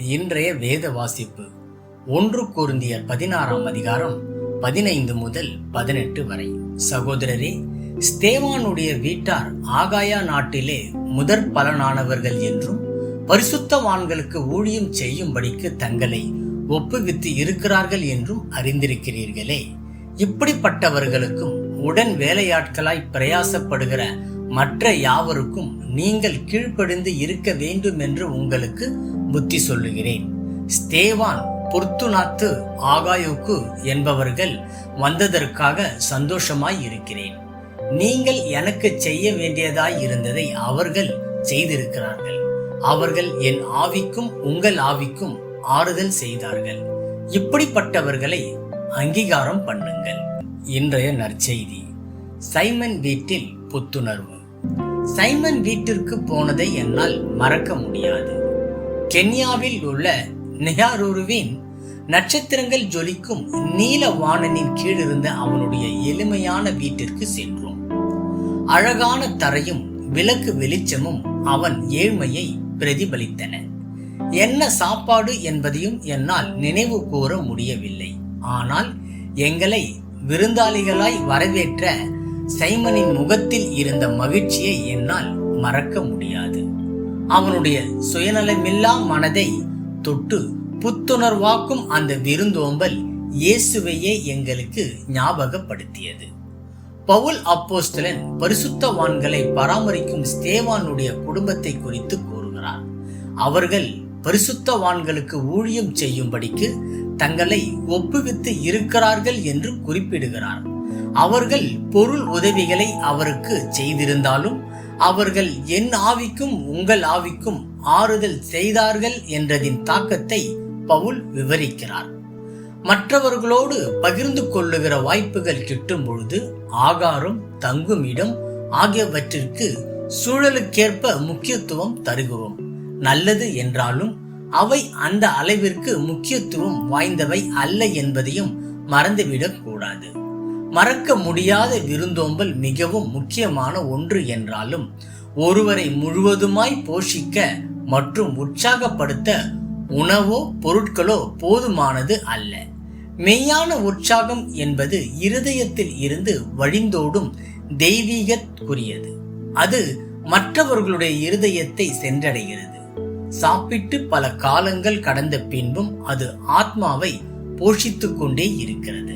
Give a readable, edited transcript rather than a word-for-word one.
இன்றைய வேத வாசிப்பு 1 கொரிந்தியர் 16ஆம் அதிகாரம் 15 முதல் 18 வரை. சகோதரரே, ஸ்தேவானுடைய வீட்டார் ஆகாயா நாட்டிலே முதற் பலனானவர்கள் என்றும் பரிசுத்தவான்களுக்கு ஊழியம் செய்யும்படிக்கு தங்களை ஒப்புவித்து இருக்கிறார்கள் என்றும் அறிந்திருக்கிறீர்களே. இப்படிப்பட்டவர்களுக்கும் உடன் வேலையாட்களாய் பிரயாசப்படுகிற மற்ற யாவருக்கும் நீங்கள் கீழ்ப்படிந்து இருக்க வேண்டும் என்று உங்களுக்கு புத்தி சொல்லுகிறேன். ஸ்தேவான், பொர்த்துனாத்து, ஆகாயோக்கு என்பவர்கள் வந்ததற்காக சந்தோஷமாய் இருக்கிறேன். நீங்கள் எனக்கு செய்ய வேண்டியதாய் இருந்ததை அவர்கள் செய்திருக்கிறார்கள். அவர்கள் என் ஆவிக்கும் உங்கள் ஆவிக்கும் ஆறுதல் செய்தார்கள். இப்படிப்பட்டவர்களை அங்கீகாரம் பண்ணுங்கள். இன்றைய நற்செய்தி. சைமன் வீட்டில் புத்துணர்வு. சைமன் வீட்டிற்கு போனதை என்னால் மறக்க முடியாது. கென்யாவில் உள்ள நெஹாரூருவின் நட்சத்திரங்கள் ஜொலிக்கும் நீல வானனின் கீழ் இருந்த அவனுடைய எளிமையான வீட்டிற்கு சென்றோம். அழகான தரையும் விளக்கு வெளிச்சமும் அவன் ஏழ்மையை பிரதிபலித்தன. என்ன சாப்பாடு என்பதையும் என்னால் நினைவு கூற முடியவில்லை. ஆனால் எங்களை விருந்தாளிகளாய் வரவேற்ற சைமனின் முகத்தில் இருந்த மகிழ்ச்சியை என்னால் மறக்க முடியாது. அவனுடைய சுயநலமில்லா மனதை தொட்டு புத்துணர்வாக்கும் அந்த விருந்தோம்பல் இயேசுவையே எங்களுக்கு ஞாபகப்படுத்தியது. பவுல் அப்போஸ்தலன் பரிசுத்தவான்களை பராமரிக்கும் ஸ்தேவானுடைய குடும்பத்தை குறித்து கூறுகிறார். அவர்கள் பரிசுத்தவான்களுக்கு ஊழியம் செய்யும்படிக்கு தங்களை ஒப்புவித்து இருக்கிறார்கள் என்று குறிப்பிடுகிறார். அவர்கள் பொருள் உதவிகளை அவருக்கு செய்திருந்தாலும் அவர்கள் என் ஆவிக்கும் உங்கள் ஆவிக்கும் ஆறுதல் செய்தார்கள் என்றதின் தாக்கத்தை பவுல் விவரிக்கிறார். மற்றவர்களோடு பகிர்ந்து கொள்ளுகிற வாய்ப்புகள் கிட்டும் பொழுது ஆகாரம், தங்குமிடம் ஆகியவற்றிற்கு சூழலுக்கேற்ப முக்கியத்துவம் தருகிறோம். நல்லது என்றாலும் அவை அந்த அளவிற்கு முக்கியத்துவம் வாய்ந்தவை அல்ல என்பதையும் மறந்துவிடக் கூடாது. மறக்க முடியாத விருந்தோம்பல் மிகவும் முக்கியமான ஒன்று என்றாலும் ஒருவரை முழுவதுமாய் போஷிக்க மற்றும் உற்சாகப்படுத்த உணவோ பொருட்களோ போதுமானது அல்ல. மெய்யான உற்சாகம் என்பது இருதயத்தில் இருந்து வழிந்தோடும் தெய்வீகக்குரியது. அது மற்றவர்களுடைய இருதயத்தை சென்றடைகிறது. சாப்பிட்டு பல காலங்கள் கடந்த பின்பும் அது ஆத்மாவை போஷித்துக் கொண்டே இருக்கிறது.